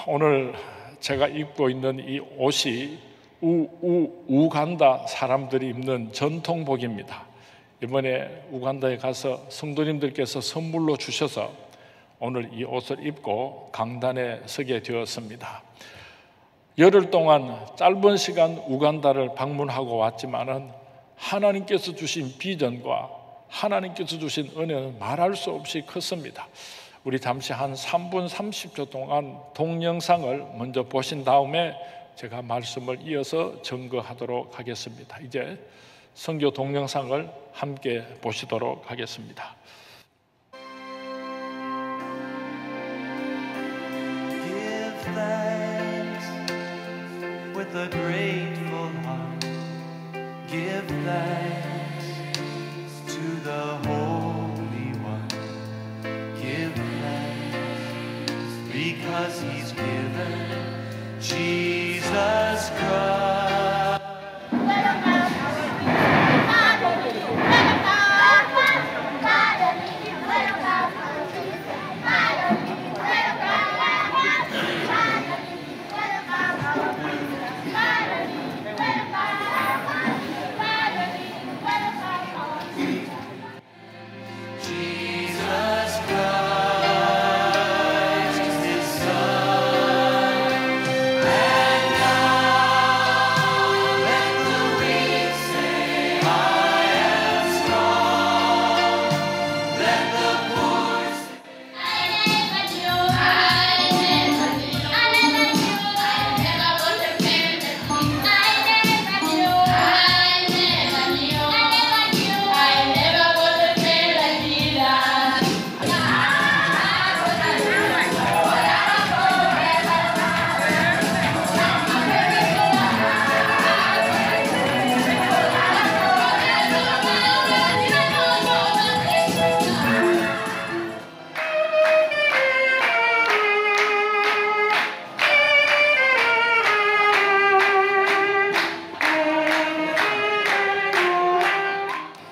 오늘 제가 입고 있는 이 옷이 우간다 사람들이 입는 전통복입니다. 이번에 우간다에 가서 성도님들께서 선물로 주셔서 오늘 이 옷을 입고 강단에 서게 되었습니다. 열흘 동안 짧은 시간 우간다를 방문하고 왔지만은 하나님께서 주신 비전과 하나님께서 주신 은혜는 말할 수 없이 컸습니다. 우리 잠시 한 3분 30초 동안 동영상을 먼저 보신 다음에 제가 말씀을 이어서 증거하도록 하겠습니다. 이제 선교 동영상을 함께 보시도록 하겠습니다. Give thanks with a grateful heart. Give thanks to the Holy One. Give thanks because He's given Jesus Christ.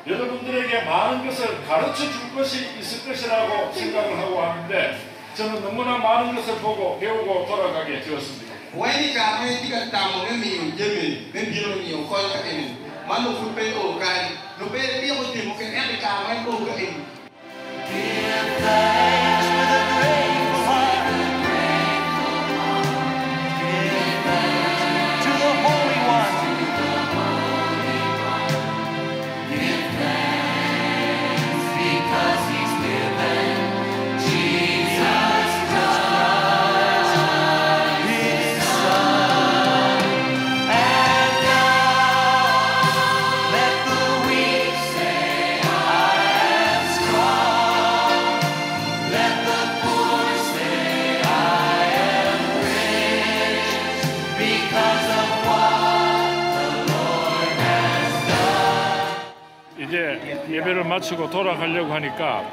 여러분들에게 많은 것을 가르쳐 줄 것이 있을 것이라고 생각을 하고 하는데 저는 너무나 많은 것을 보고 배우고 돌아가게 되었습니다. 이제 예배를 마치고 돌아가려고 하니까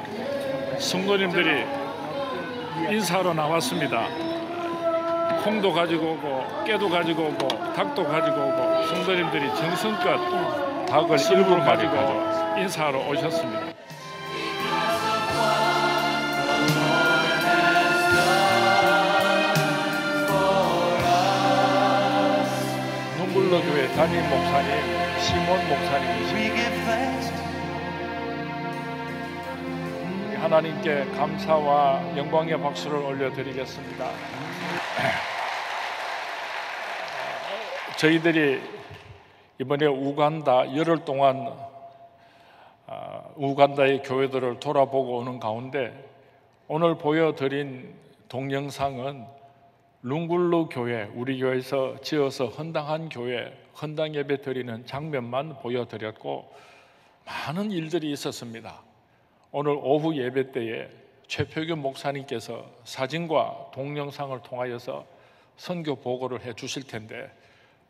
성도님들이 인사하러 나왔습니다. 콩도 가지고 오고 깨도 가지고 오고 닭도 가지고 오고 성도님들이 정성껏 닭을 일부러 가지고 인사하러 오셨습니다. 눈물로 교회 담임 목사님 시몬 목사님이십니다. 하나님께 감사와 영광의 박수를 올려드리겠습니다. 저희들이 이번에 우간다 열흘 동안 우간다의 교회들을 돌아보고 오는 가운데 오늘 보여드린 동영상은 룽굴루 교회, 우리 교회에서 지어서 헌당한 교회, 헌당 예배 드리는 장면만 보여드렸고 많은 일들이 있었습니다. 오늘 오후 예배 때에 최표균 목사님께서 사진과 동영상을 통하여서 선교 보고를 해 주실 텐데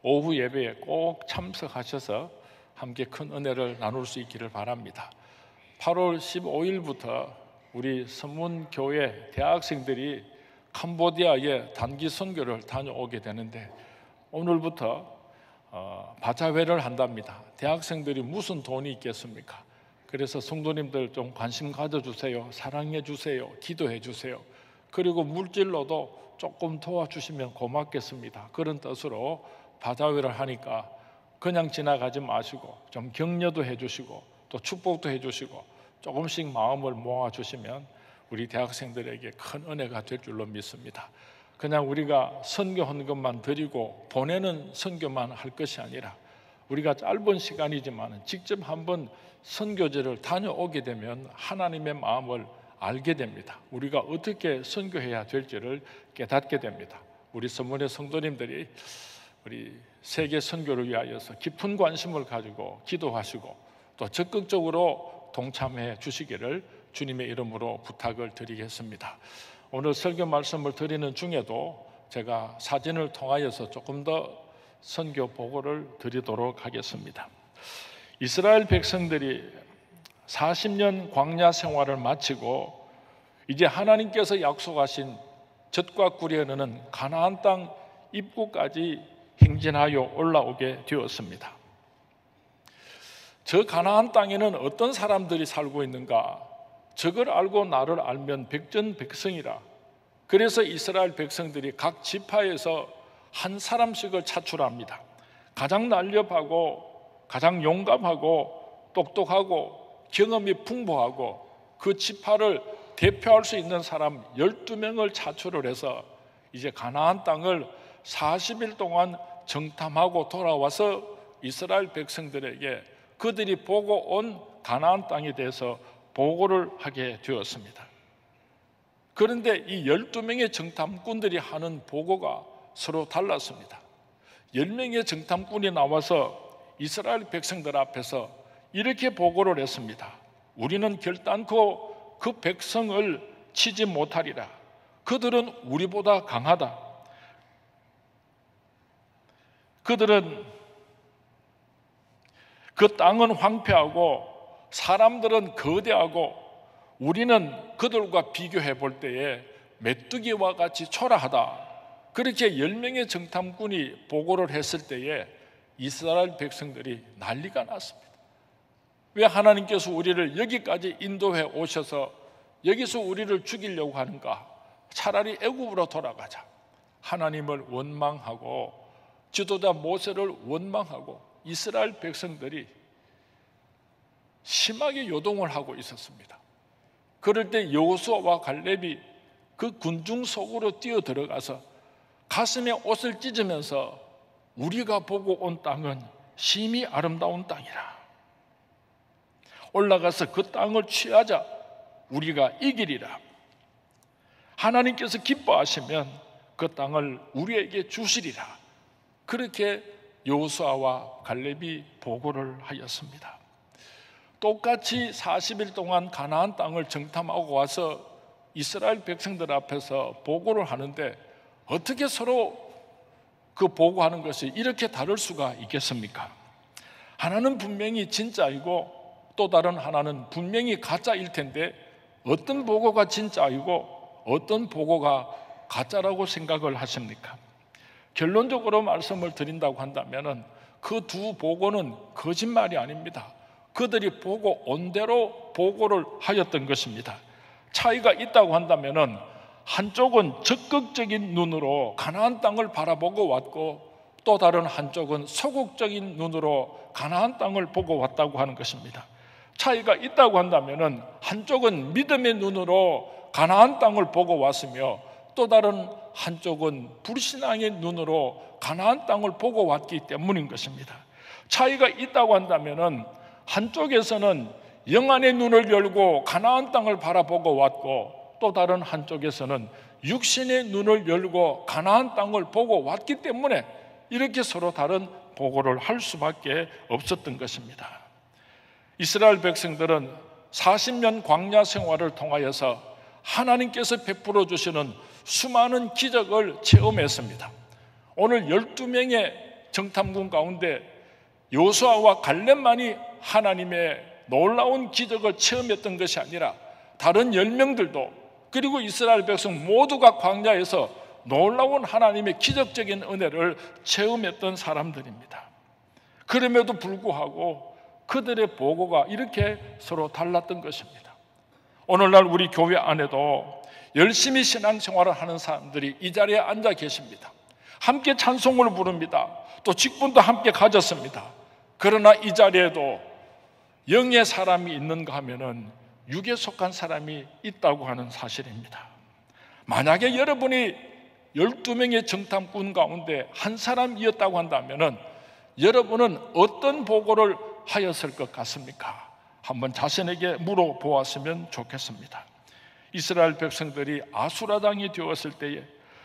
오후 예배에 꼭 참석하셔서 함께 큰 은혜를 나눌 수 있기를 바랍니다. 8월 15일부터 우리 선문교회 대학생들이 캄보디아에 단기 선교를 다녀오게 되는데 오늘부터 바자회를 한답니다. 대학생들이 무슨 돈이 있겠습니까? 그래서 성도님들 좀 관심 가져주세요. 사랑해 주세요. 기도해 주세요. 그리고 물질로도 조금 도와주시면 고맙겠습니다. 그런 뜻으로 바자회를 하니까 그냥 지나가지 마시고 좀 격려도 해주시고 또 축복도 해주시고 조금씩 마음을 모아주시면 우리 대학생들에게 큰 은혜가 될 줄로 믿습니다. 그냥 우리가 선교 헌금만 드리고 보내는 선교만 할 것이 아니라 우리가 짧은 시간이지만 직접 한번 선교지를 다녀오게 되면 하나님의 마음을 알게 됩니다. 우리가 어떻게 선교해야 될지를 깨닫게 됩니다. 우리 서문의 성도님들이 우리 세계 선교를 위하여서 깊은 관심을 가지고 기도하시고 또 적극적으로 동참해 주시기를 주님의 이름으로 부탁을 드리겠습니다. 오늘 설교 말씀을 드리는 중에도 제가 사진을 통하여서 조금 더 선교 보고를 드리도록 하겠습니다. 이스라엘 백성들이 40년 광야 생활을 마치고 이제 하나님께서 약속하신 젖과 꿀이 흐르는 가나안 땅 입구까지 행진하여 올라오게 되었습니다. 저 가나안 땅에는 어떤 사람들이 살고 있는가? 저걸 알고 나를 알면 백전백승이라. 그래서 이스라엘 백성들이 각 지파에서 한 사람씩을 차출합니다. 가장 날렵하고 가장 용감하고 똑똑하고 경험이 풍부하고 그 지파를 대표할 수 있는 사람 12명을 차출을 해서 이제 가나안 땅을 40일 동안 정탐하고 돌아와서 이스라엘 백성들에게 그들이 보고 온 가나안 땅에 대해서 보고를 하게 되었습니다. 그런데 이 12명의 정탐꾼들이 하는 보고가 서로 달랐습니다. 10명의 정탐꾼이 나와서 이스라엘 백성들 앞에서 이렇게 보고를 했습니다. 우리는 결단코 그 백성을 치지 못하리라. 그들은 우리보다 강하다. 그들은 그 땅은 황폐하고 사람들은 거대하고 우리는 그들과 비교해 볼 때에 메뚜기와 같이 초라하다. 그렇게 10명의 정탐꾼이 보고를 했을 때에 이스라엘 백성들이 난리가 났습니다. 왜 하나님께서 우리를 여기까지 인도해 오셔서 여기서 우리를 죽이려고 하는가? 차라리 애굽으로 돌아가자. 하나님을 원망하고 지도자 모세를 원망하고 이스라엘 백성들이 심하게 요동을 하고 있었습니다. 그럴 때 여호수아와 갈렙이 그 군중 속으로 뛰어 들어가서 가슴에 옷을 찢으면서 우리가 보고 온 땅은 심히 아름다운 땅이라. 올라가서 그 땅을 취하자. 우리가 이기리라. 하나님께서 기뻐하시면 그 땅을 우리에게 주시리라. 그렇게 여호수아와 갈렙이 보고를 하였습니다. 똑같이 40일 동안 가나안 땅을 정탐하고 와서 이스라엘 백성들 앞에서 보고를 하는데 어떻게 서로 그 보고하는 것이 이렇게 다를 수가 있겠습니까? 하나는 분명히 진짜이고 또 다른 하나는 분명히 가짜일 텐데 어떤 보고가 진짜이고 어떤 보고가 가짜라고 생각을 하십니까? 결론적으로 말씀을 드린다고 한다면 그 두 보고는 거짓말이 아닙니다. 그들이 보고 온 대로 보고를 하였던 것입니다. 차이가 있다고 한다면 한쪽은 적극적인 눈으로 가나안 땅을 바라보고 왔고 또 다른 한쪽은 소극적인 눈으로 가나안 땅을 보고 왔다고 하는 것입니다. 차이가 있다고 한다면 한쪽은 믿음의 눈으로 가나안 땅을 보고 왔으며 또 다른 한쪽은 불신앙의 눈으로 가나안 땅을 보고 왔기 때문인 것입니다. 차이가 있다고 한다면 한쪽에서는 영안의 눈을 열고 가나안 땅을 바라보고 왔고 또 다른 한쪽에서는 육신의 눈을 열고 가나안 땅을 보고 왔기 때문에 이렇게 서로 다른 보고를 할 수밖에 없었던 것입니다. 이스라엘 백성들은 40년 광야 생활을 통하여서 하나님께서 베풀어 주시는 수많은 기적을 체험했습니다. 오늘 12명의 정탐꾼 가운데 여호수아와 갈렙만이 하나님의 놀라운 기적을 체험했던 것이 아니라 다른 10명들도 그리고 이스라엘 백성 모두가 광야에서 놀라운 하나님의 기적적인 은혜를 체험했던 사람들입니다. 그럼에도 불구하고 그들의 보고가 이렇게 서로 달랐던 것입니다. 오늘날 우리 교회 안에도 열심히 신앙생활을 하는 사람들이 이 자리에 앉아 계십니다. 함께 찬송을 부릅니다. 또 직분도 함께 가졌습니다. 그러나 이 자리에도 영의 사람이 있는가 하면은 육에 속한 사람이 있다고 하는 사실입니다. 만약에 여러분이 12명의 정탐꾼 가운데 한 사람이었다고 한다면은 여러분은 어떤 보고를 하였을 것 같습니까? 한번 자신에게 물어보았으면 좋겠습니다. 이스라엘 백성들이 아수라 당이 되었을 때에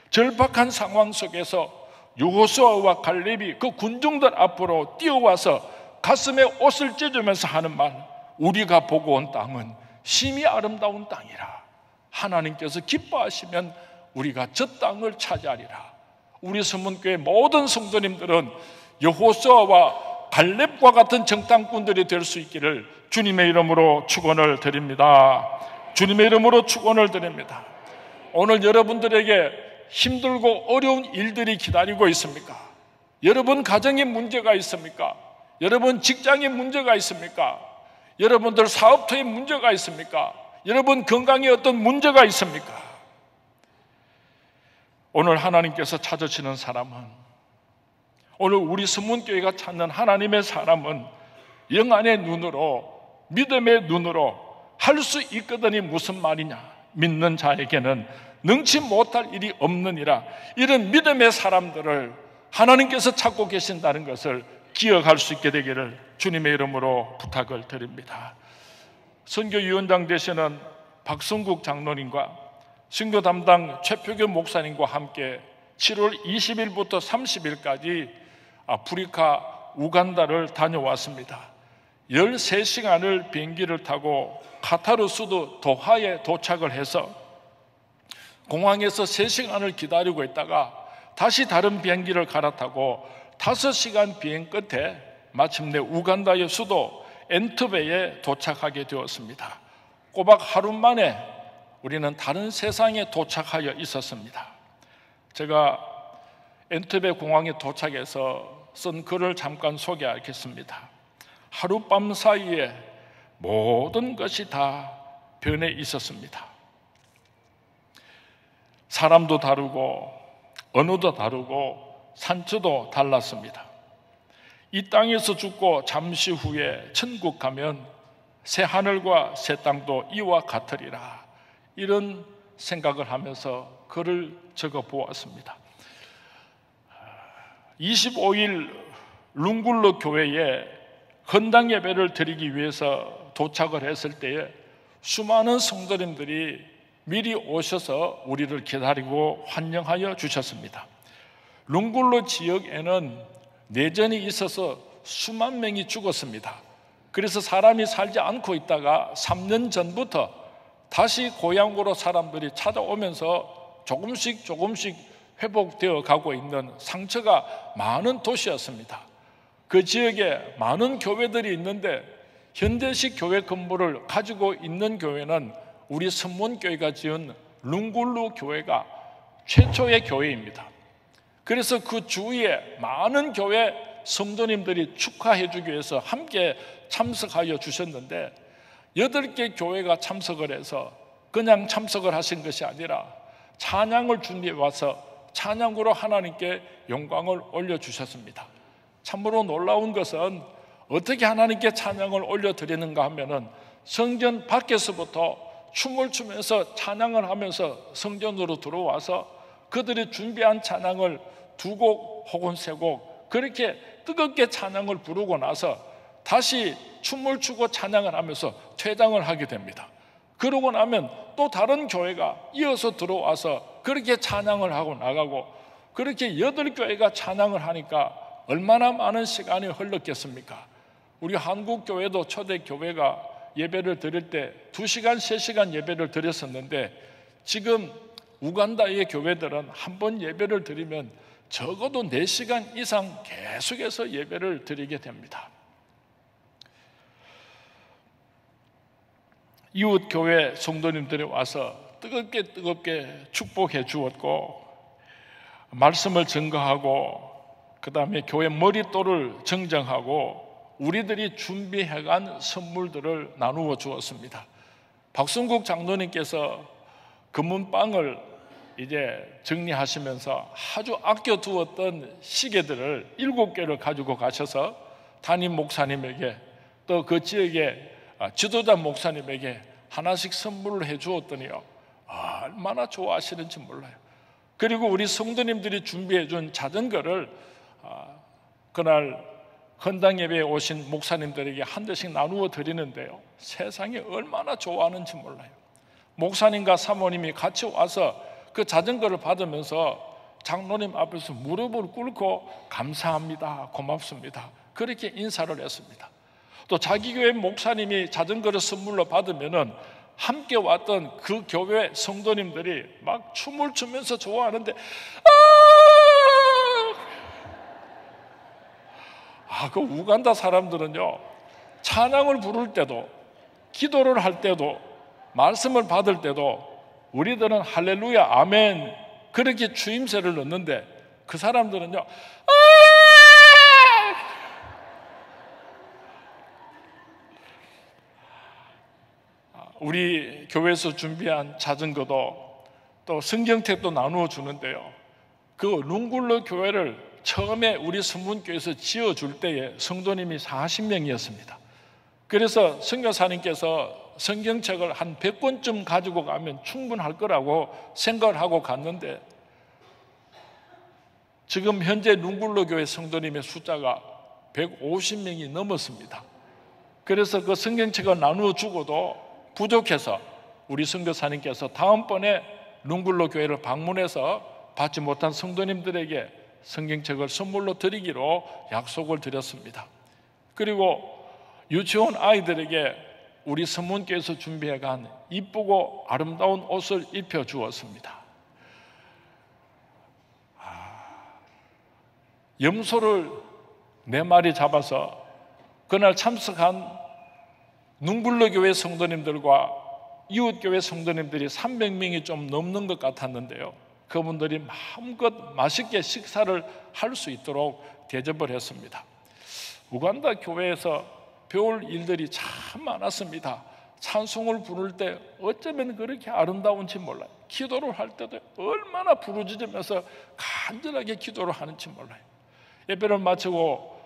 절박한 상황 속에서 여호수아와 갈렙이 그 군중들 앞으로 뛰어와서 가슴에 옷을 찢으면서 하는 말, 우리가 보고 온 땅은 심히 아름다운 땅이라. 하나님께서 기뻐하시면 우리가 저 땅을 차지하리라. 우리 서문교회 모든 성도님들은 여호수아와 갈렙과 같은 정탐꾼들이 될 수 있기를 주님의 이름으로 축원을 드립니다. 주님의 이름으로 축원을 드립니다. 오늘 여러분들에게 힘들고 어려운 일들이 기다리고 있습니까? 여러분 가정에 문제가 있습니까? 여러분 직장에 문제가 있습니까? 여러분들 사업터에 문제가 있습니까? 여러분 건강에 어떤 문제가 있습니까? 오늘 하나님께서 찾으시는 사람은, 오늘 우리 서문교회가 찾는 하나님의 사람은 영안의 눈으로, 믿음의 눈으로 할 수 있거든이 무슨 말이냐? 믿는 자에게는 능치 못할 일이 없느니라. 이런 믿음의 사람들을 하나님께서 찾고 계신다는 것을 기억할 수 있게 되기를 주님의 이름으로 부탁을 드립니다. 선교위원장 되시는 박성국 장로님과 선교 담당 최표교 목사님과 함께 7월 20일부터 30일까지 아프리카 우간다를 다녀왔습니다. 13시간을 비행기를 타고 카타르 수도 도하에 도착을 해서 공항에서 3시간을 기다리고 있다가 다시 다른 비행기를 갈아타고 5시간 비행 끝에 마침내 우간다의 수도 엔트베에 도착하게 되었습니다. 꼬박 하루 만에 우리는 다른 세상에 도착하여 있었습니다. 제가 엔트베 공항에 도착해서 쓴 글을 잠깐 소개하겠습니다. 하룻밤 사이에 모든 것이 다 변해 있었습니다. 사람도 다르고 언어도 다르고 산처도 달랐습니다. 이 땅에서 죽고 잠시 후에 천국 가면 새 하늘과 새 땅도 이와 같으리라. 이런 생각을 하면서 글을 적어 보았습니다. 25일 룽굴로 교회에 헌당 예배를 드리기 위해서 도착을 했을 때에 수많은 성도님들이 미리 오셔서 우리를 기다리고 환영하여 주셨습니다. 룽굴로 지역에는 내전이 있어서 수만 명이 죽었습니다. 그래서 사람이 살지 않고 있다가 3년 전부터 다시 고향으로 사람들이 찾아오면서 조금씩 회복되어 가고 있는 상처가 많은 도시였습니다. 그 지역에 많은 교회들이 있는데 현대식 교회 건물을 가지고 있는 교회는 우리 선문교회가 지은 룽굴루 교회가 최초의 교회입니다. 그래서 그 주위에 많은 교회 성도님들이 축하해 주기 위해서 함께 참석하여 주셨는데 8개 교회가 참석을 해서 그냥 참석을 하신 것이 아니라 찬양을 준비해 와서 찬양으로 하나님께 영광을 올려주셨습니다. 참으로 놀라운 것은 어떻게 하나님께 찬양을 올려드리는가 하면은 성전 밖에서부터 춤을 추면서 찬양을 하면서 성전으로 들어와서 그들이 준비한 찬양을 2곡 혹은 3곡 그렇게 뜨겁게 찬양을 부르고 나서 다시 춤을 추고 찬양을 하면서 퇴장을 하게 됩니다. 그러고 나면 또 다른 교회가 이어서 들어와서 그렇게 찬양을 하고 나가고 그렇게 8교회가 찬양을 하니까 얼마나 많은 시간이 흘렀겠습니까? 우리 한국교회도 초대교회가 예배를 드릴 때 2시간, 3시간 예배를 드렸었는데 지금 우간다의 교회들은 한 번 예배를 드리면 적어도 4시간 이상 계속해서 예배를 드리게 됩니다. 이웃 교회 성도님들이 와서 뜨겁게 축복해 주었고 말씀을 증거하고 그 다음에 교회 머릿돌을 정정하고 우리들이 준비해간 선물들을 나누어 주었습니다. 박순국 장로님께서 금은방을 이제 정리하시면서 아주 아껴두었던 시계들을 7개를 가지고 가셔서 담임 목사님에게 또 그 지역의 지도자 목사님에게 하나씩 선물을 해 주었더니요, 얼마나 좋아하시는지 몰라요. 그리고 우리 성도님들이 준비해 준 자전거를 그날 헌당 예배에 오신 목사님들에게 한 대씩 나누어 드리는데요, 세상에 얼마나 좋아하는지 몰라요. 목사님과 사모님이 같이 와서 그 자전거를 받으면서 장로님 앞에서 무릎을 꿇고 감사합니다, 고맙습니다, 그렇게 인사를 했습니다. 또 자기 교회 목사님이 자전거를 선물로 받으면은 함께 왔던 그 교회 성도님들이 막 춤을 추면서 좋아하는데, 그 우간다 사람들은요, 찬양을 부를 때도, 기도를 할 때도, 말씀을 받을 때도 우리들은 할렐루야, 아멘 그렇게 추임새를 넣는데, 그 사람들은요, 우리 교회에서 준비한 자전거도 또 성경책도 나누어 주는데요, 그 룽굴로 교회를 처음에 우리 성문교회에서 지어줄 때에 성도님이 40명이었습니다. 그래서 선교사님께서 성경책을 한 100권쯤 가지고 가면 충분할 거라고 생각을 하고 갔는데, 지금 현재 룽굴로 교회 성도님의 숫자가 150명이 넘었습니다. 그래서 그 성경책을 나누어 주고도 부족해서 우리 선교사님께서 다음번에 룽굴로 교회를 방문해서 받지 못한 성도님들에게 성경책을 선물로 드리기로 약속을 드렸습니다. 그리고 유치원 아이들에게 우리 성문교에서 준비해간 이쁘고 아름다운 옷을 입혀 주었습니다. 염소를 4마리 잡아서 그날 참석한 룽굴로 교회 성도님들과 이웃교회 성도님들이 300명이 좀 넘는 것 같았는데요, 그분들이 마음껏 맛있게 식사를 할 수 있도록 대접을 했습니다. 우간다 교회에서 배울 일들이 참 많았습니다. 찬송을 부를 때 어쩌면 그렇게 아름다운지 몰라요. 기도를 할 때도 얼마나 부르짖으면서 간절하게 기도를 하는지 몰라요. 예배를 마치고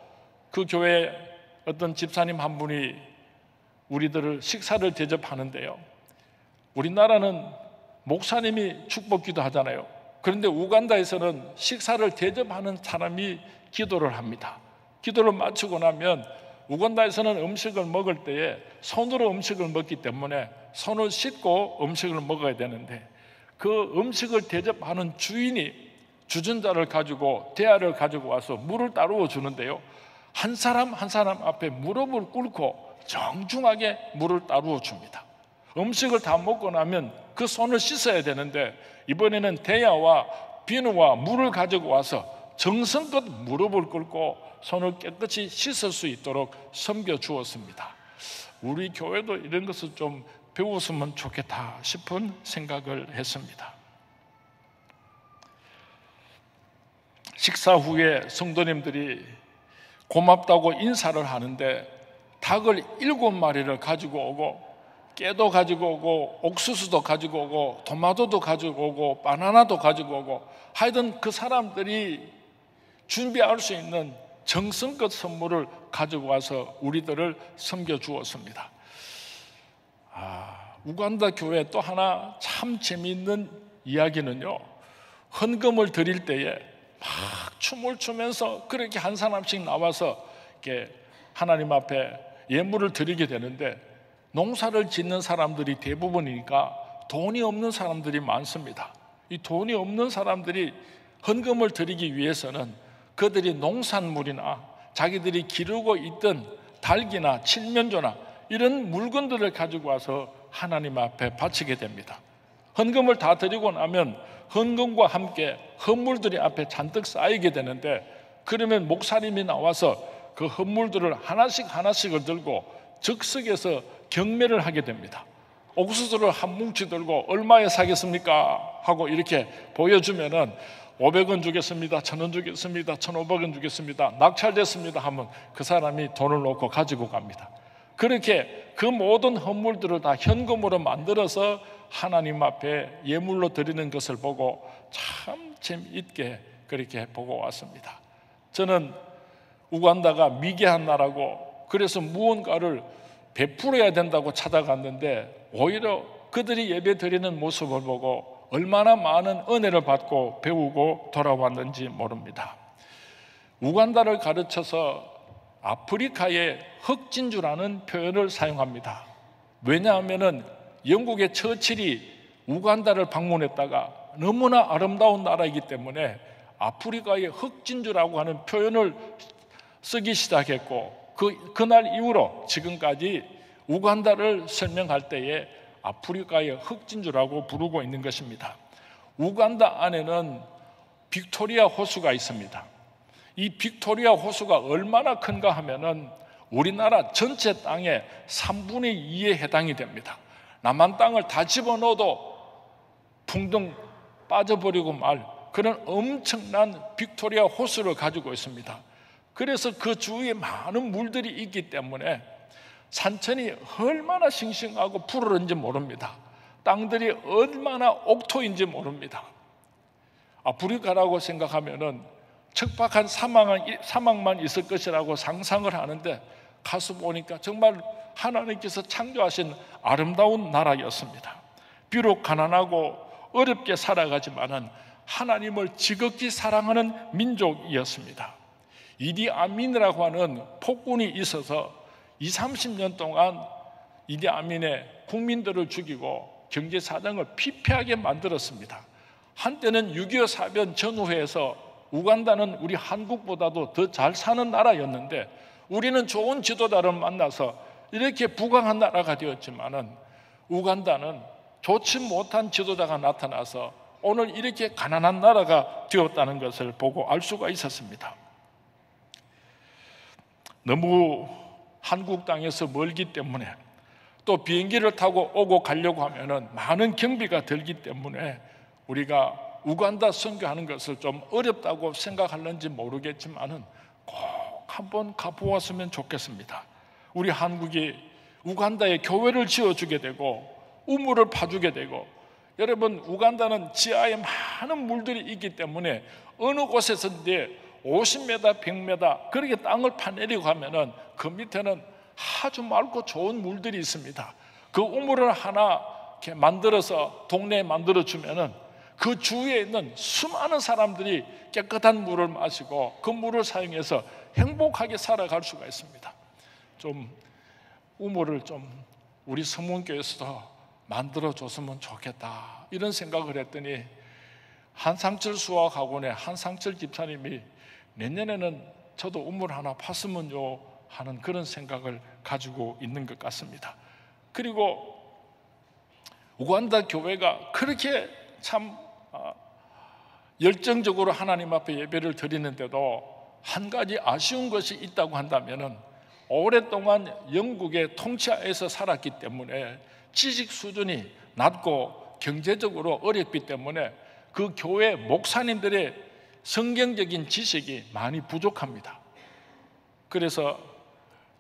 그 교회 어떤 집사님 한 분이 우리들을 식사를 대접하는데요, 우리나라는 목사님이 축복기도 하잖아요. 그런데 우간다에서는 식사를 대접하는 사람이 기도를 합니다. 기도를 마치고 나면 우간다에서는 음식을 먹을 때에 손으로 음식을 먹기 때문에 손을 씻고 음식을 먹어야 되는데, 그 음식을 대접하는 주인이 주전자를 가지고 대야를 가지고 와서 물을 따르어 주는데요, 한 사람 한 사람 앞에 무릎을 꿇고 정중하게 물을 따르어 줍니다. 음식을 다 먹고 나면 그 손을 씻어야 되는데, 이번에는 대야와 비누와 물을 가지고 와서 정성껏 무릎을 꿇고 손을 깨끗이 씻을 수 있도록 섬겨 주었습니다. 우리 교회도 이런 것을 좀 배웠으면 좋겠다 싶은 생각을 했습니다. 식사 후에 성도님들이 고맙다고 인사를 하는데, 닭을 7마리를 가지고 오고, 깨도 가지고 오고, 옥수수도 가지고 오고, 토마토도 가지고 오고, 바나나도 가지고 오고, 하여튼 그 사람들이 준비할 수 있는 정성껏 선물을 가지고 와서 우리들을 섬겨 주었습니다. 우간다 교회 또 하나 참 재미있는 이야기는요, 헌금을 드릴 때에 막 춤을 추면서 그렇게 한 사람씩 나와서 이렇게 하나님 앞에 예물을 드리게 되는데, 농사를 짓는 사람들이 대부분이니까 돈이 없는 사람들이 많습니다. 이 돈이 없는 사람들이 헌금을 드리기 위해서는 그들이 농산물이나 자기들이 기르고 있던 닭이나 칠면조나 이런 물건들을 가지고 와서 하나님 앞에 바치게 됩니다. 헌금을 다 드리고 나면 헌금과 함께 헌물들이 앞에 잔뜩 쌓이게 되는데, 그러면 목사님이 나와서 그 헌물들을 하나씩을 들고 즉석에서 경매를 하게 됩니다. 옥수수를 한 뭉치 들고 얼마에 사겠습니까? 하고 이렇게 보여주면은 500원 주겠습니다, 1000원 주겠습니다, 1500원 주겠습니다, 낙찰됐습니다 하면 그 사람이 돈을 놓고 가지고 갑니다. 그렇게 그 모든 헌물들을 다 현금으로 만들어서 하나님 앞에 예물로 드리는 것을 보고 참 재미있게 그렇게 보고 왔습니다. 저는 우간다가 미개한 나라고 그래서 무언가를 베풀어야 된다고 찾아갔는데 오히려 그들이 예배 드리는 모습을 보고 얼마나 많은 은혜를 받고 배우고 돌아왔는지 모릅니다. 우간다를 가르쳐서 아프리카의 흑진주라는 표현을 사용합니다. 왜냐하면 영국의 처칠이 우간다를 방문했다가 너무나 아름다운 나라이기 때문에 아프리카의 흑진주라고 하는 표현을 쓰기 시작했고 그날 이후로 지금까지 우간다를 설명할 때에 아프리카의 흑진주라고 부르고 있는 것입니다. 우간다 안에는 빅토리아 호수가 있습니다. 이 빅토리아 호수가 얼마나 큰가 하면은 우리나라 전체 땅의 3분의 2에 해당이 됩니다. 남한 땅을 다 집어넣어도 풍덩 빠져버리고 말 그런 엄청난 빅토리아 호수를 가지고 있습니다. 그래서 그 주위에 많은 물들이 있기 때문에 산천이 얼마나 싱싱하고 푸르른지 모릅니다. 땅들이 얼마나 옥토인지 모릅니다. 아프리카라고 생각하면은 척박한 사막만 있을 것이라고 상상을 하는데 가서 보니까 정말 하나님께서 창조하신 아름다운 나라였습니다. 비록 가난하고 어렵게 살아가지만은 하나님을 지극히 사랑하는 민족이었습니다. 이디 아민이라고 하는 폭군이 있어서 20-30년 동안 이디 아민의 국민들을 죽이고 경제 사정을 피폐하게 만들었습니다. 한때는 6.25 사변 전후에서 우간다는 우리 한국보다도 더 잘 사는 나라였는데 우리는 좋은 지도자를 만나서 이렇게 부강한 나라가 되었지만은 우간다는 좋지 못한 지도자가 나타나서 오늘 이렇게 가난한 나라가 되었다는 것을 보고 알 수가 있었습니다. 너무 한국 땅에서 멀기 때문에 또 비행기를 타고 오고 가려고 하면은 많은 경비가 들기 때문에 우리가 우간다 선교하는 것을 좀 어렵다고 생각하는지 모르겠지만은 꼭 한번 가보았으면 좋겠습니다. 우리 한국이 우간다에 교회를 지어주게 되고 우물을 파주게 되고, 여러분 우간다는 지하에 많은 물들이 있기 때문에 어느 곳에서든지 50m, 100m 그렇게 땅을 파내리고 하면은 그 밑에는 아주 맑고 좋은 물들이 있습니다. 그 우물을 하나 이렇게 만들어서 동네에 만들어 주면은 그 주위에 있는 수많은 사람들이 깨끗한 물을 마시고 그 물을 사용해서 행복하게 살아갈 수가 있습니다. 좀 우물을 좀 우리 성문교에서도 만들어 줬으면 좋겠다 이런 생각을 했더니 한상철 수학학원의 한상철 집사님이 내년에는 저도 우물 하나 팠으면요 하는 그런 생각을 가지고 있는 것 같습니다. 그리고 우간다 교회가 그렇게 참 열정적으로 하나님 앞에 예배를 드리는데도 한 가지 아쉬운 것이 있다고 한다면은 오랫동안 영국의 통치하에서 살았기 때문에 지식 수준이 낮고 경제적으로 어렵기 때문에 그 교회 목사님들의 성경적인 지식이 많이 부족합니다. 그래서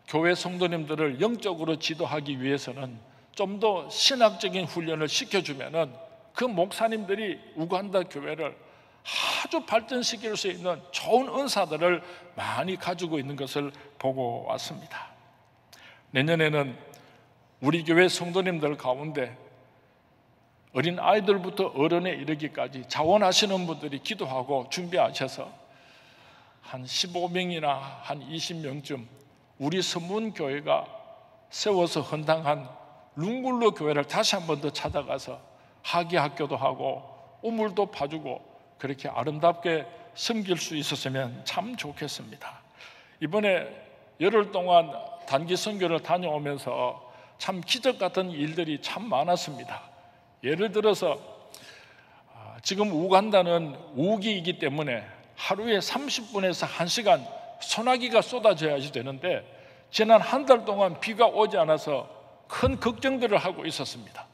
교회 성도님들을 영적으로 지도하기 위해서는 좀 더 신학적인 훈련을 시켜주면은 그 목사님들이 우간다 교회를 아주 발전시킬 수 있는 좋은 은사들을 많이 가지고 있는 것을 보고 왔습니다. 내년에는 우리 교회 성도님들 가운데 어린 아이들부터 어른에 이르기까지 자원하시는 분들이 기도하고 준비하셔서 한 15명이나 한 20명쯤 우리 서문교회가 세워서 헌당한 룽굴로 교회를 다시 한 번 더 찾아가서 하기학교도 하고 우물도 파주고 그렇게 아름답게 섬길 수 있었으면 참 좋겠습니다. 이번에 열흘 동안 단기 선교를 다녀오면서 참 기적 같은 일들이 참 많았습니다. 예를 들어서 지금 우간다는 우기이기 때문에 하루에 30분에서 1시간 소나기가 쏟아져야지 되는데 지난 한 달 동안 비가 오지 않아서 큰 걱정들을 하고 있었습니다.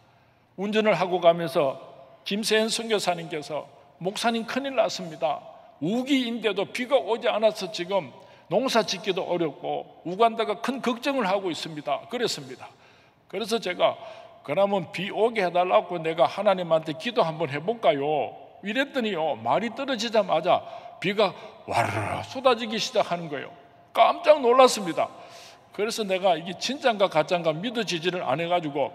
운전을 하고 가면서 김세현 선교사님께서 목사님 큰일 났습니다. 우기인데도 비가 오지 않아서 지금 농사 짓기도 어렵고 우간다가 큰 걱정을 하고 있습니다. 그랬습니다. 그래서 제가 그러면 비 오게 해달라고 내가 하나님한테 기도 한번 해볼까요? 이랬더니요, 말이 떨어지자마자 비가 와르르 쏟아지기 시작하는 거예요. 깜짝 놀랐습니다. 그래서 내가 이게 진짠가 가짠가 믿어지지를 안 해가지고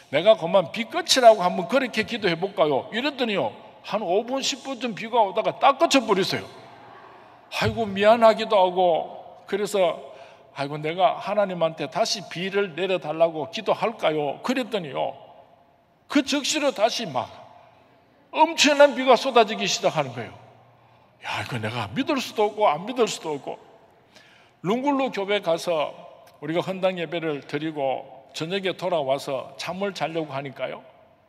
내가 그만 비 끝이라고 한번 그렇게 기도해 볼까요? 이랬더니요, 한 5분 10분쯤 비가 오다가 딱 그쳐버렸어요. 아이고 미안하기도 하고, 그래서 아이고 내가 하나님한테 다시 비를 내려달라고 기도할까요? 그랬더니요, 그 즉시로 다시 막 엄청난 비가 쏟아지기 시작하는 거예요. 야, 이거 내가 믿을 수도 없고 안 믿을 수도 없고. 룽굴루 교회 가서 우리가 헌당 예배를 드리고 저녁에 돌아와서 잠을 자려고 하니까요,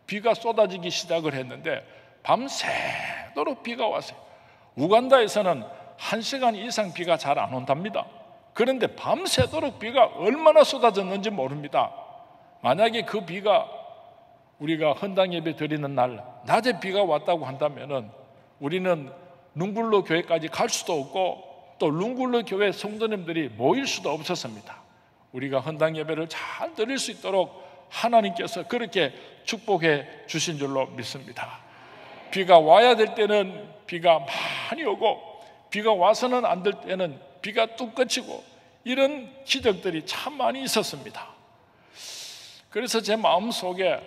비가 쏟아지기 시작을 했는데 밤새도록 비가 왔어요. 우간다에서는 1시간 이상 비가 잘 안 온답니다. 그런데 밤새도록 비가 얼마나 쏟아졌는지 모릅니다. 만약에 그 비가 우리가 헌당 예배 드리는 날 낮에 비가 왔다고 한다면은 우리는 룽굴루 교회까지 갈 수도 없고 또 룽굴루 교회 성도님들이 모일 수도 없었습니다. 우리가 헌당 예배를 잘 드릴 수 있도록 하나님께서 그렇게 축복해 주신 줄로 믿습니다. 비가 와야 될 때는 비가 많이 오고 비가 와서는 안 될 때는 비가 뚝 그치고 이런 기적들이 참 많이 있었습니다. 그래서 제 마음속에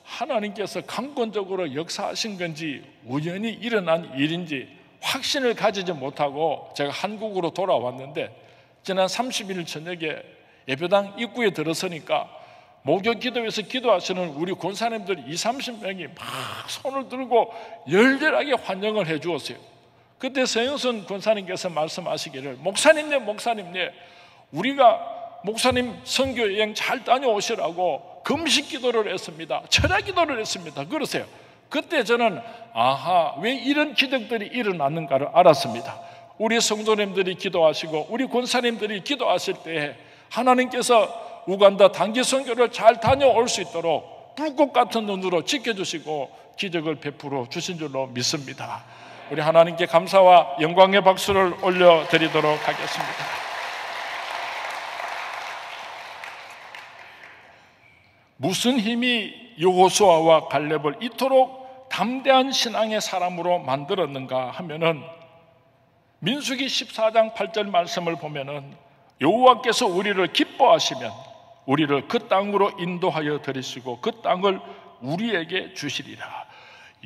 하나님께서 강권적으로 역사하신 건지 우연히 일어난 일인지 확신을 가지지 못하고 제가 한국으로 돌아왔는데, 지난 30일 저녁에 예배당 입구에 들어서니까 목요 기도에서 기도하시는 우리 권사님들 20-30명이 막 손을 들고 열렬하게 환영을 해 주었어요. 그때 서영선 권사님께서 말씀하시기를, 목사님네 우리가 목사님 선교 여행 잘 다녀오시라고 금식 기도를 했습니다. 철야 기도를 했습니다. 그러세요. 그때 저는 왜 이런 기적들이 일어났는가를 알았습니다. 우리 성도님들이 기도하시고 우리 권사님들이 기도하실 때 하나님께서 우간다 단기 선교를 잘 다녀올 수 있도록 불꽃 같은 눈으로 지켜주시고 기적을 베풀어 주신 줄로 믿습니다. 우리 하나님께 감사와 영광의 박수를 올려드리도록 하겠습니다. 무슨 힘이 여호수아와 갈렙을 이토록 담대한 신앙의 사람으로 만들었는가 하면은, 민수기 14장 8절 말씀을 보면은 여호와께서 우리를 기뻐하시면 우리를 그 땅으로 인도하여 들이시고 그 땅을 우리에게 주시리라.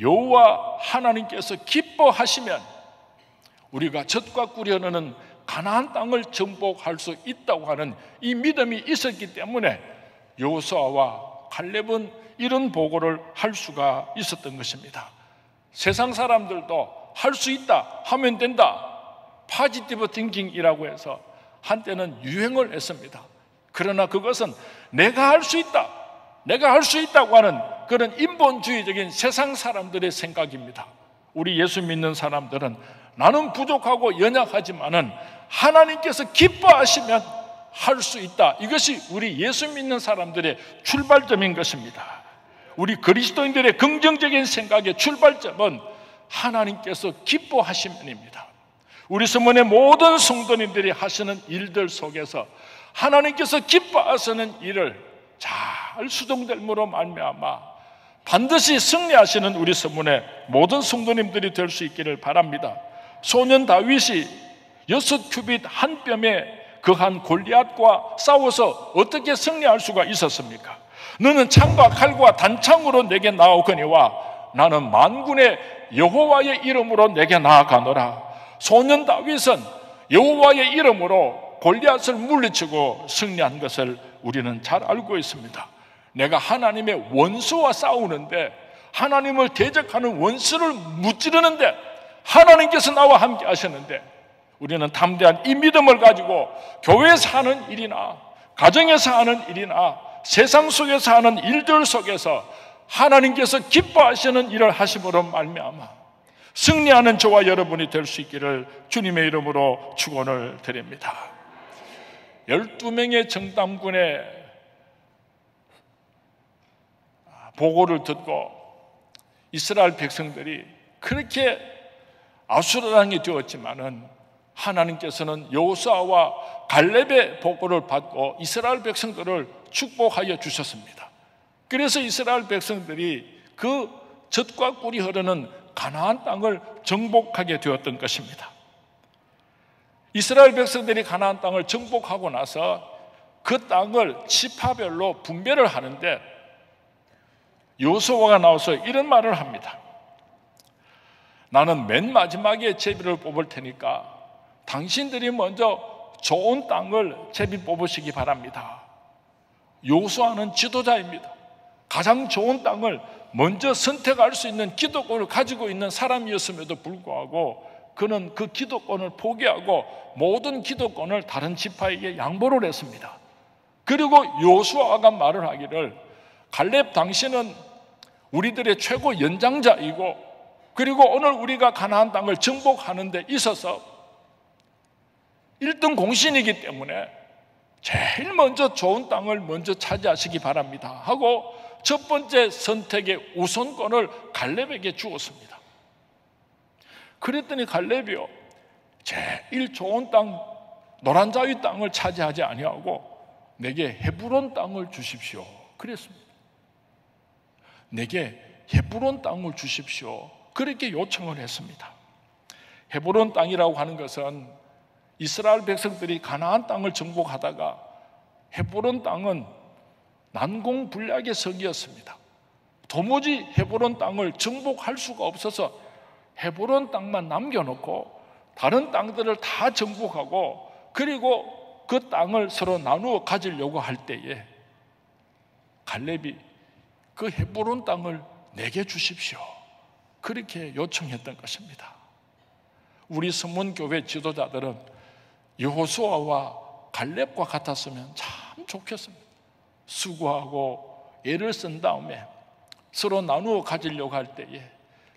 여호와 하나님께서 기뻐하시면 우리가 젖과 꿀이 흐르는 가나안 땅을 정복할 수 있다고 하는 이 믿음이 있었기 때문에 여호수아와 갈렙은 이런 보고를 할 수가 있었던 것입니다. 세상 사람들도 할 수 있다, 하면 된다, 파지티브 띵킹이라고 해서 한때는 유행을 했습니다. 그러나 그것은 내가 할 수 있다, 내가 할 수 있다고 하는 그런 인본주의적인 세상 사람들의 생각입니다. 우리 예수 믿는 사람들은 나는 부족하고 연약하지만은 하나님께서 기뻐하시면 할 수 있다. 이것이 우리 예수 믿는 사람들의 출발점인 것입니다. 우리 그리스도인들의 긍정적인 생각의 출발점은 하나님께서 기뻐하시면입니다. 우리 서문의 모든 성도님들이 하시는 일들 속에서 하나님께서 기뻐하시는 일을 잘 수동됨으로 말미암아 반드시 승리하시는 우리 서문의 모든 성도님들이 될 수 있기를 바랍니다. 소년 다윗이 6 규빗 한 뼘에 그 한 골리앗과 싸워서 어떻게 승리할 수가 있었습니까? 너는 창과 칼과 단창으로 내게 나오거니와 나는 만군의 여호와의 이름으로 내게 나아가노라. 소년 다윗은 여호와의 이름으로 골리앗을 물리치고 승리한 것을 우리는 잘 알고 있습니다. 내가 하나님의 원수와 싸우는데, 하나님을 대적하는 원수를 무찌르는데 하나님께서 나와 함께 하셨는데, 우리는 담대한 이 믿음을 가지고 교회에서 하는 일이나 가정에서 하는 일이나 세상 속에서 하는 일들 속에서 하나님께서 기뻐하시는 일을 하심으로 말미암아 승리하는 저와 여러분이 될 수 있기를 주님의 이름으로 축원을 드립니다. 12명의 정탐군의 보고를 듣고 이스라엘 백성들이 그렇게 아수라당이 되었지만은 하나님께서는 여호수아와 갈렙의 보고를 받고 이스라엘 백성들을 축복하여 주셨습니다. 그래서 이스라엘 백성들이 그 젖과 꿀이 흐르는 가나안 땅을 정복하게 되었던 것입니다. 이스라엘 백성들이 가나안 땅을 정복하고 나서 그 땅을 지파별로 분배를 하는데 여호수아가 나와서 이런 말을 합니다. 나는 맨 마지막에 제비를 뽑을 테니까 당신들이 먼저 좋은 땅을 제비 뽑으시기 바랍니다. 여호수아는 지도자입니다. 가장 좋은 땅을 먼저 선택할 수 있는 기득권을 가지고 있는 사람이었음에도 불구하고 그는 그 기득권을 포기하고 모든 기득권을 다른 지파에게 양보를 했습니다. 그리고 여호수아가 말을 하기를 갈렙 당신은 우리들의 최고 연장자이고 그리고 오늘 우리가 가나안 땅을 정복하는 데 있어서 1등 공신이기 때문에 제일 먼저 좋은 땅을 먼저 차지하시기 바랍니다 하고 첫 번째 선택의 우선권을 갈렙에게 주었습니다. 그랬더니 갈렙이요 제일 좋은 땅 노란자위 땅을 차지하지 아니하고 내게 헤브론 땅을 주십시오 그랬습니다. 내게 헤브론 땅을 주십시오 그렇게 요청을 했습니다. 헤브론 땅이라고 하는 것은 이스라엘 백성들이 가나안 땅을 정복하다가 헤브론 땅은 난공불락의 성이었습니다. 도무지 헤브론 땅을 정복할 수가 없어서 헤브론 땅만 남겨놓고 다른 땅들을 다 정복하고 그리고 그 땅을 서로 나누어 가지려고 할 때에 갈렙이 그 헤브론 땅을 내게 주십시오 그렇게 요청했던 것입니다. 우리 서문교회 지도자들은 여호수아와 갈렙과 같았으면 참 좋겠습니다. 수고하고 애를 쓴 다음에 서로 나누어 가지려고 할 때에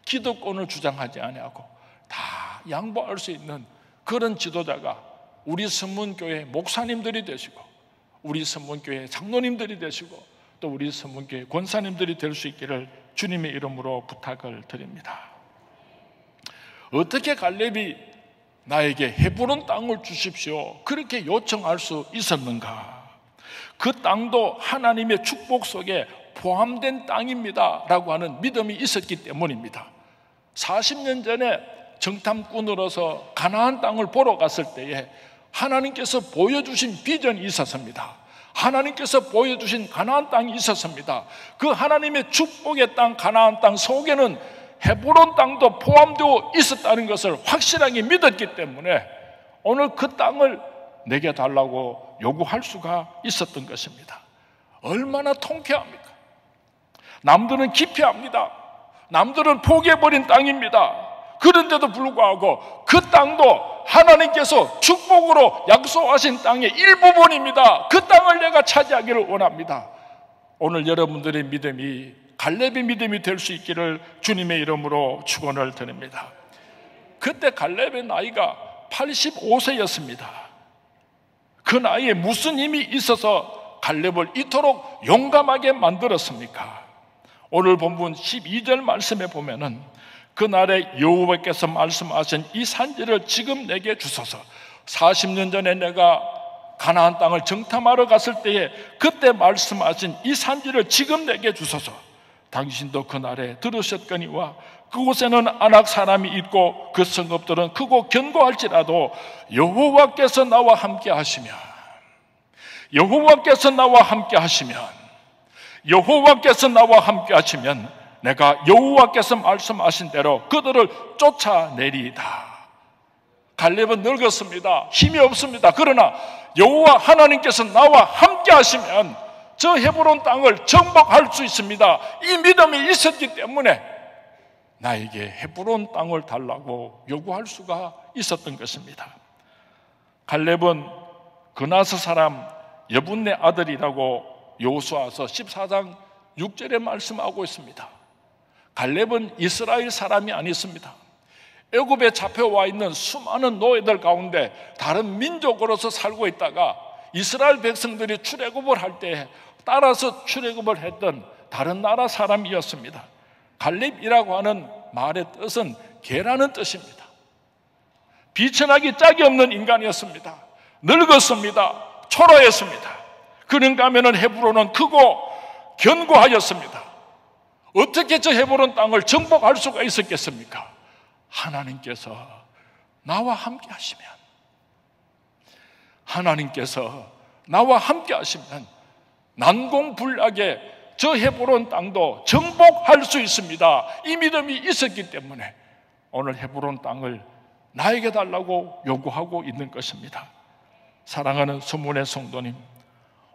기득권을 주장하지 아니하고 다 양보할 수 있는 그런 지도자가 우리 서문교회 목사님들이 되시고 우리 서문교회 장로님들이 되시고 또 우리 서문교회 권사님들이 될 수 있기를 주님의 이름으로 부탁을 드립니다. 어떻게 갈렙이 나에게 헤브론 땅을 주십시오 그렇게 요청할 수 있었는가? 그 땅도 하나님의 축복 속에 포함된 땅입니다 라고 하는 믿음이 있었기 때문입니다. 40년 전에 정탐꾼으로서 가나안 땅을 보러 갔을 때에 하나님께서 보여주신 비전이 있었습니다. 하나님께서 보여주신 가나안 땅이 있었습니다. 그 하나님의 축복의 땅 가나안 땅 속에는 헤브론 땅도 포함되어 있었다는 것을 확실하게 믿었기 때문에 오늘 그 땅을 내게 달라고 요구할 수가 있었던 것입니다. 얼마나 통쾌합니까? 남들은 기피합니다. 남들은 포기해버린 땅입니다. 그런데도 불구하고 그 땅도 하나님께서 축복으로 약속하신 땅의 일부분입니다. 그 땅을 내가 차지하기를 원합니다. 오늘 여러분들의 믿음이 갈렙의 믿음이 될 수 있기를 주님의 이름으로 축원을 드립니다. 그때 갈렙의 나이가 85세였습니다. 그 나이에 무슨 힘이 있어서 갈렙을 이토록 용감하게 만들었습니까? 오늘 본문 12절 말씀에 보면은 그날에 여호와께서 말씀하신 이 산지를 지금 내게 주소서. 40년 전에 내가 가나안 땅을 정탐하러 갔을 때에 그때 말씀하신 이 산지를 지금 내게 주소서. 당신도 그날에 들으셨거니와 그곳에는 아낙 사람이 있고 그 성읍들은 크고 견고할지라도 여호와께서 나와 함께 하시면 여호와께서 나와 함께 하시면 내가 여호와께서 말씀하신 대로 그들을 쫓아내리이다. 갈렙은 늙었습니다. 힘이 없습니다. 그러나 여호와 하나님께서 나와 함께 하시면 저 헤브론 땅을 정복할 수 있습니다. 이 믿음이 있었기 때문에 나에게 헤브론 땅을 달라고 요구할 수가 있었던 것입니다. 갈렙은 그나스 사람 여분네 아들이라고 여호수아서 14장 6절에 말씀하고 있습니다. 갈렙은 이스라엘 사람이 아니었습니다. 애굽에 잡혀와 있는 수많은 노예들 가운데 다른 민족으로서 살고 있다가 이스라엘 백성들이 출애굽을 할 때 따라서 출애굽을 했던 다른 나라 사람이었습니다. 갈렙이라고 하는 말의 뜻은 개라는 뜻입니다. 비천하기 짝이 없는 인간이었습니다. 늙었습니다. 초라했습니다. 그런가 하면 헤브론은 크고 견고하였습니다. 어떻게 저 헤브론 땅을 정복할 수가 있었겠습니까? 하나님께서 나와 함께 하시면, 하나님께서 나와 함께 하시면 난공불락의 저 헤브론 땅도 정복할 수 있습니다. 이 믿음이 있었기 때문에 오늘 헤브론 땅을 나에게 달라고 요구하고 있는 것입니다. 사랑하는 수문의 성도님,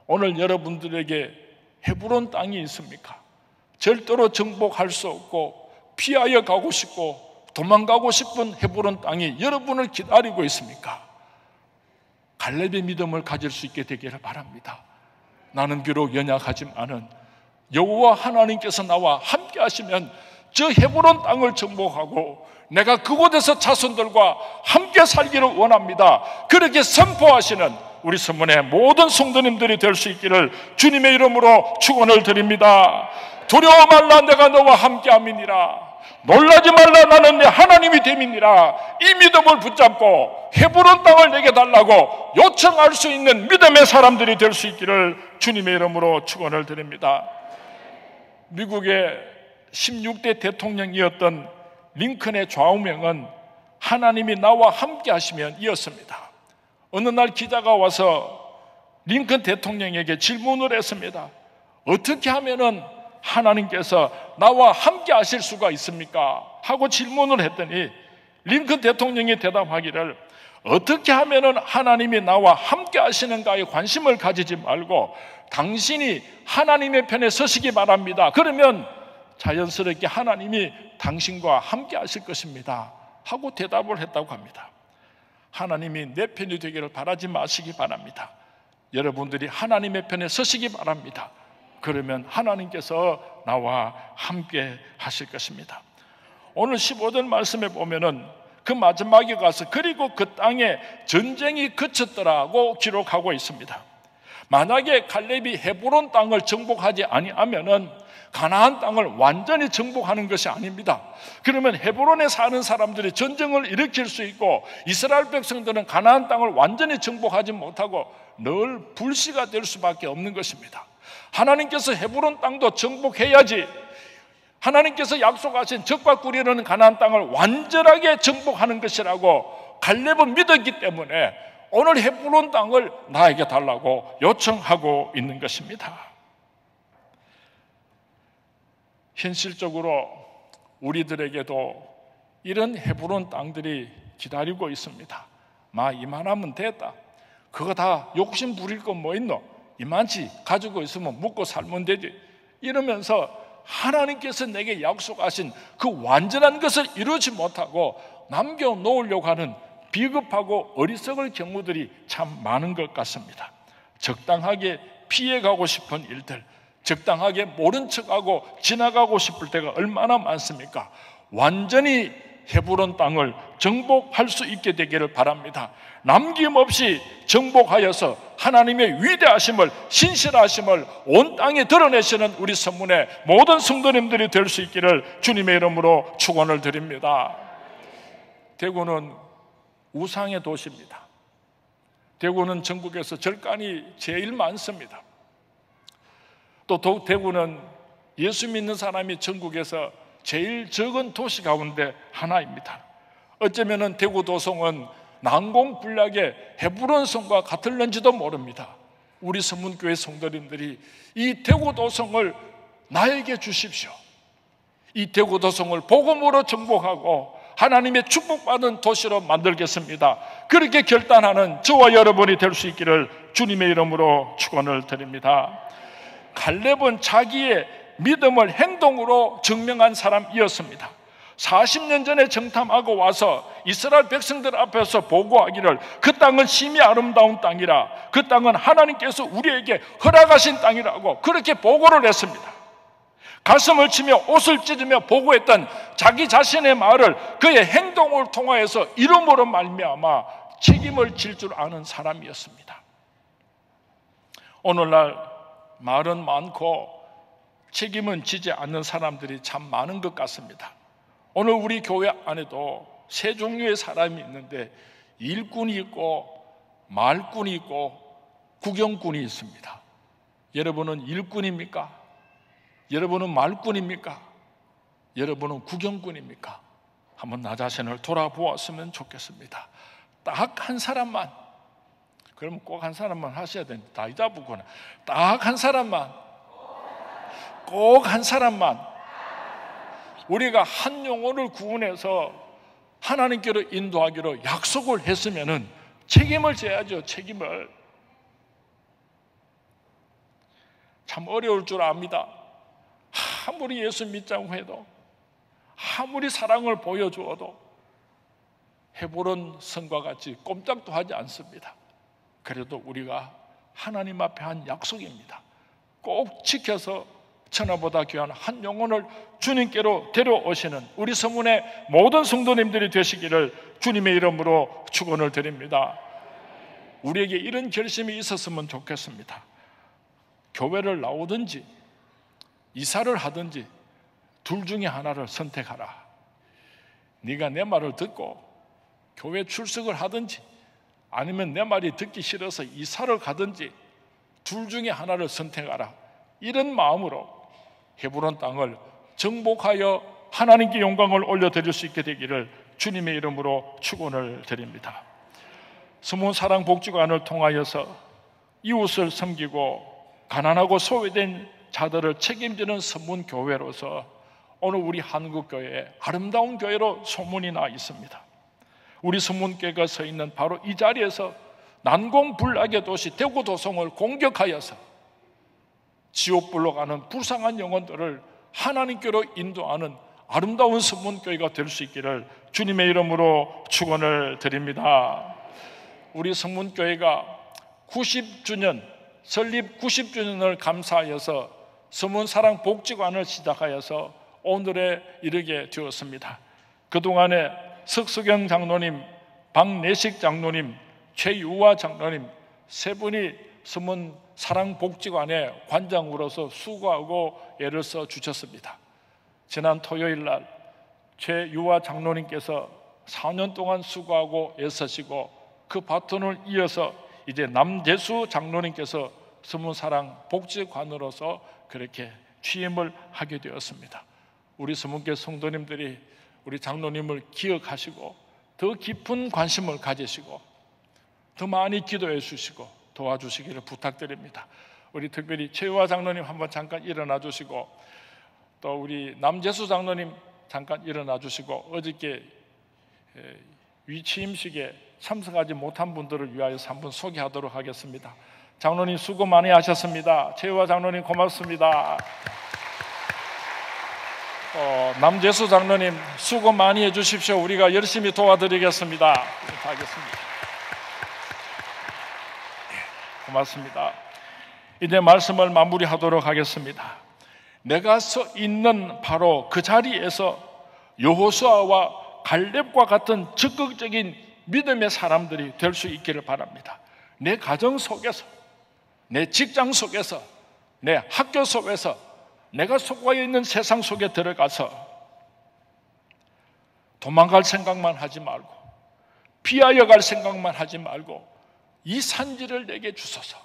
오늘 여러분들에게 헤브론 땅이 있습니까? 절대로 정복할 수 없고 피하여 가고 싶고 도망가고 싶은 헤브론 땅이 여러분을 기다리고 있습니까? 갈렙의 믿음을 가질 수 있게 되기를 바랍니다. 나는 비록 연약하지만은 여호와 하나님께서 나와 함께 하시면 저 헤브론 땅을 정복하고 내가 그곳에서 자손들과 함께 살기를 원합니다. 그렇게 선포하시는 우리 서문의 모든 성도님들이 될 수 있기를 주님의 이름으로 축원을 드립니다. 두려워 말라, 내가 너와 함께 함이니라. 놀라지 말라, 나는 내 하나님이 됨이니라. 이 믿음을 붙잡고 헤브론 땅을 내게 달라고 요청할 수 있는 믿음의 사람들이 될 수 있기를 주님의 이름으로 축원을 드립니다. 미국의 16대 대통령이었던 링컨의 좌우명은 하나님이 나와 함께 하시면 이었습니다. 어느 날 기자가 와서 링컨 대통령에게 질문을 했습니다. 어떻게 하면은 하나님께서 나와 함께 하실 수가 있습니까? 하고 질문을 했더니 링컨 대통령이 대답하기를, 어떻게 하면은 하나님이 나와 함께 하시는가에 관심을 가지지 말고 당신이 하나님의 편에 서시기 바랍니다. 그러면 자연스럽게 하나님이 당신과 함께 하실 것입니다 하고 대답을 했다고 합니다. 하나님이 내 편이 되기를 바라지 마시기 바랍니다. 여러분들이 하나님의 편에 서시기 바랍니다. 그러면 하나님께서 나와 함께 하실 것입니다. 오늘 15절 말씀에 보면은 그 마지막에 가서 그리고 그 땅에 전쟁이 그쳤더라고 기록하고 있습니다. 만약에 갈렙이 헤브론 땅을 정복하지 아니하면은 가나안 땅을 완전히 정복하는 것이 아닙니다. 그러면 헤브론에 사는 사람들이 전쟁을 일으킬 수 있고 이스라엘 백성들은 가나안 땅을 완전히 정복하지 못하고 늘 불씨가 될 수밖에 없는 것입니다. 하나님께서 헤브론 땅도 정복해야지 하나님께서 약속하신 적과 꿀이라는 가나안 땅을 완전하게 정복하는 것이라고 갈렙은 믿었기 때문에 오늘 헤브론 땅을 나에게 달라고 요청하고 있는 것입니다. 현실적으로 우리들에게도 이런 헤브론 땅들이 기다리고 있습니다. 이만하면 됐다. 그거 다 욕심 부릴 거 뭐 있노? 이만치 가지고 있으면 먹고 살면 되지. 이러면서 하나님께서 내게 약속하신 그 완전한 것을 이루지 못하고 남겨놓으려고 하는 비겁하고 어리석을 경우들이 참 많은 것 같습니다. 적당하게 피해가고 싶은 일들, 적당하게 모른 척하고 지나가고 싶을 때가 얼마나 많습니까? 완전히 헤브론 땅을 정복할 수 있게 되기를 바랍니다. 남김없이 정복하여서 하나님의 위대하심을, 신실하심을 온 땅에 드러내시는 우리 성문의 모든 성도님들이 될 수 있기를 주님의 이름으로 축원을 드립니다. 대구는 우상의 도시입니다. 대구는 전국에서 절간이 제일 많습니다. 또 대구는 예수 믿는 사람이 전국에서 제일 적은 도시 가운데 하나입니다. 어쩌면 대구 도성은 난공불락의 헤브론 성과 같을는지도 모릅니다. 우리 서문교회 성도님들이 이 대구 도성을 나에게 주십시오. 이 대구 도성을 복음으로 정복하고 하나님의 축복받은 도시로 만들겠습니다. 그렇게 결단하는 저와 여러분이 될 수 있기를 주님의 이름으로 축원을 드립니다. 갈렙은 자기의 믿음을 행동으로 증명한 사람이었습니다. 40년 전에 정탐하고 와서 이스라엘 백성들 앞에서 보고하기를 그 땅은 심히 아름다운 땅이라, 그 땅은 하나님께서 우리에게 허락하신 땅이라고 그렇게 보고를 했습니다. 가슴을 치며 옷을 찢으며 보고했던 자기 자신의 말을 그의 행동을 통하여서 이름으로 말미암아 책임을 질 줄 아는 사람이었습니다. 오늘날 말은 많고 책임은 지지 않는 사람들이 참 많은 것 같습니다. 오늘 우리 교회 안에도 세 종류의 사람이 있는데 일꾼이 있고 말꾼이 있고 구경꾼이 있습니다. 여러분은 일꾼입니까? 여러분은 말꾼입니까? 여러분은 구경꾼입니까? 한번 나 자신을 돌아보았으면 좋겠습니다. 딱 한 사람만, 그러면 꼭 한 사람만 하셔야 되는데 다 잊어보거나, 딱 한 사람만, 꼭 한 사람만, 우리가 한 영혼을 구원해서 하나님께로 인도하기로 약속을 했으면은 책임을 져야죠. 책임을. 참 어려울 줄 압니다. 아무리 예수 믿자고 해도, 아무리 사랑을 보여주어도 헤브론 성과 같이 꼼짝도 하지 않습니다. 그래도 우리가 하나님 앞에 한 약속입니다. 꼭 지켜서 천하보다 귀한 한 영혼을 주님께로 데려오시는 우리 서문의 모든 성도님들이 되시기를 주님의 이름으로 축원을 드립니다. 우리에게 이런 결심이 있었으면 좋겠습니다. 교회를 나오든지 이사를 하든지 둘 중에 하나를 선택하라. 네가 내 말을 듣고 교회 출석을 하든지 아니면 내 말이 듣기 싫어서 이사를 가든지 둘 중에 하나를 선택하라. 이런 마음으로 헤브론 땅을 정복하여 하나님께 영광을 올려드릴 수 있게 되기를 주님의 이름으로 축원을 드립니다. 서문 사랑 복지관을 통하여서 이웃을 섬기고 가난하고 소외된 자들을 책임지는 서문 교회로서 오늘 우리 한국교회에 아름다운 교회로 소문이 나 있습니다. 우리 서문교회가 서 있는 바로 이 자리에서 난공불락의 도시 대구 도성을 공격하여서 지옥불로 가는 불쌍한 영혼들을 하나님께로 인도하는 아름다운 서문교회가 될 수 있기를 주님의 이름으로 축원을 드립니다. 우리 서문교회가 90주년 설립 90주년을 감사하여서 서문사랑 복지관을 시작하여서 오늘에 이르게 되었습니다. 그동안에 석수경 장로님, 박내식 장로님, 최유화 장로님 세 분이 서문사랑복지관의 관장으로서 수고하고 애를 써 주셨습니다. 지난 토요일 날 최유화 장로님께서 4년 동안 수고하고 애쓰시고 그 바톤을 이어서 이제 남재수 장로님께서 서문사랑복지관으로서 그렇게 취임을 하게 되었습니다. 우리 서문교회 성도님들이 우리 장로님을 기억하시고 더 깊은 관심을 가지시고 더 많이 기도해 주시고 도와주시기를 부탁드립니다. 우리 특별히 최유화 장로님 한번 잠깐 일어나 주시고 또 우리 남재수 장로님 잠깐 일어나 주시고 어저께 위취임식에 참석하지 못한 분들을 위하여서 한번 소개하도록 하겠습니다. 장로님 수고 많이 하셨습니다. 최유화 장로님 고맙습니다. 남재수 장로님 수고 많이 해주십시오. 우리가 열심히 도와드리겠습니다. 하겠습니다. 고맙습니다. 이제 말씀을 마무리하도록 하겠습니다. 내가 서 있는 바로 그 자리에서 여호수아와 갈렙과 같은 적극적인 믿음의 사람들이 될 수 있기를 바랍니다. 내 가정 속에서, 내 직장 속에서, 내 학교 속에서, 내가 속해 있는 세상 속에 들어가서 도망갈 생각만 하지 말고 피하여 갈 생각만 하지 말고 이 산지를 내게 주소서,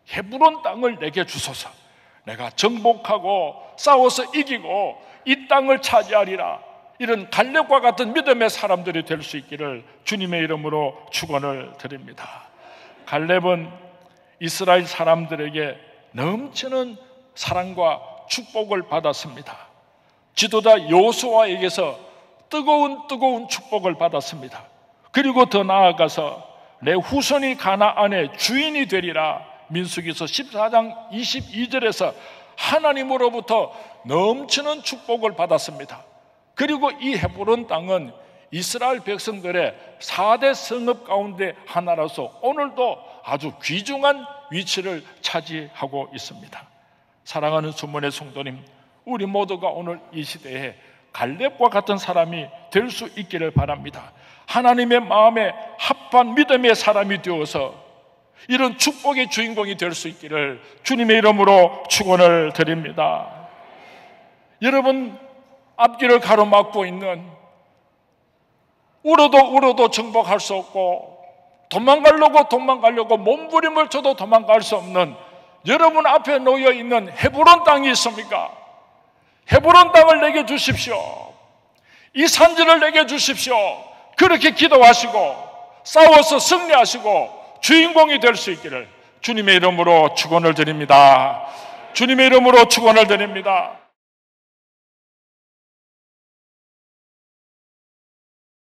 헤브론 땅을 내게 주소서, 내가 정복하고 싸워서 이기고 이 땅을 차지하리라. 이런 갈렙과 같은 믿음의 사람들이 될 수 있기를 주님의 이름으로 축원을 드립니다. 갈렙은 이스라엘 사람들에게 넘치는 사랑과 축복을 받았습니다. 지도자 여호수아에게서 뜨거운 축복을 받았습니다. 그리고 더 나아가서 내 후손이 가나안의 주인이 되리라. 민수기서 14장 22절에서 하나님으로부터 넘치는 축복을 받았습니다. 그리고 이 헤브론 땅은 이스라엘 백성들의 4대 성읍 가운데 하나라서 오늘도 아주 귀중한 위치를 차지하고 있습니다. 사랑하는 주문의 성도님, 우리 모두가 오늘 이 시대에 갈렙과 같은 사람이 될 수 있기를 바랍니다. 하나님의 마음에 합한 믿음의 사람이 되어서 이런 축복의 주인공이 될 수 있기를 주님의 이름으로 축원을 드립니다. 여러분 앞길을 가로막고 있는 울어도 정복할 수 없고 도망가려고 몸부림을 쳐도 도망갈 수 없는 여러분 앞에 놓여 있는 헤브론 땅이 있습니까? 헤브론 땅을 내게 주십시오. 이 산지를 내게 주십시오. 그렇게 기도하시고 싸워서 승리하시고 주인공이 될 수 있기를 주님의 이름으로 축원을 드립니다. 주님의 이름으로 축원을 드립니다.